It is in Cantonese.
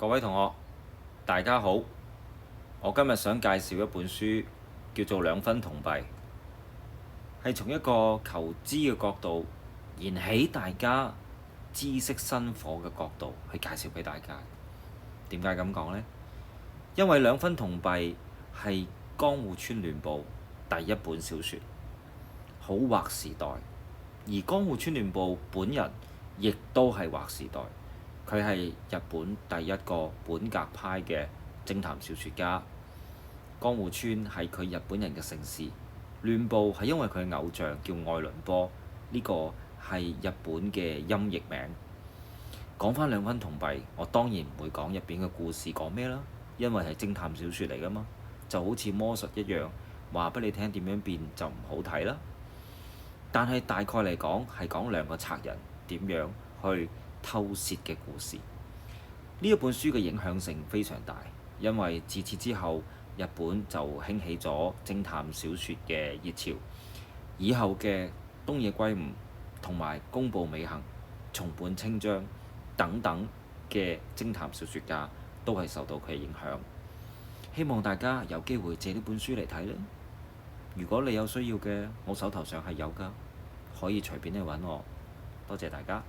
各位同學，大家好。我今日想介紹一本書，叫做《兩分銅幣》，係從一個求知嘅角度，燃起大家知識薪火嘅角度去介紹俾大家。點解咁講呢？因為《兩分銅幣》係江戶川亂步第一本小說，好劃時代。而江戶川亂步本人亦都係劃時代。佢係日本第一個本格派嘅偵探小說家。江戶川係佢日本人嘅姓氏，亂步係因為佢嘅偶像叫愛倫坡，呢個係日本嘅音譯名。講返兩分銅幣，我當然唔會講入邊嘅故事講咩啦，因為係偵探小說嚟㗎嘛，就好似魔術一樣，話俾你聽點樣變就唔好睇啦。但係大概嚟講係講兩個賊人點樣去偷竊嘅故事。呢一本書嘅影響性非常大，因為自此之後日本就興起咗偵探小說嘅熱潮。以後嘅東野圭吾同埋宮部美幸、松本清張等等嘅偵探小說家都係受到佢嘅影響。希望大家有機會借呢本書嚟睇咧。如果你有需要嘅，我手頭上係有㗎，可以隨便嚟揾我。多謝大家。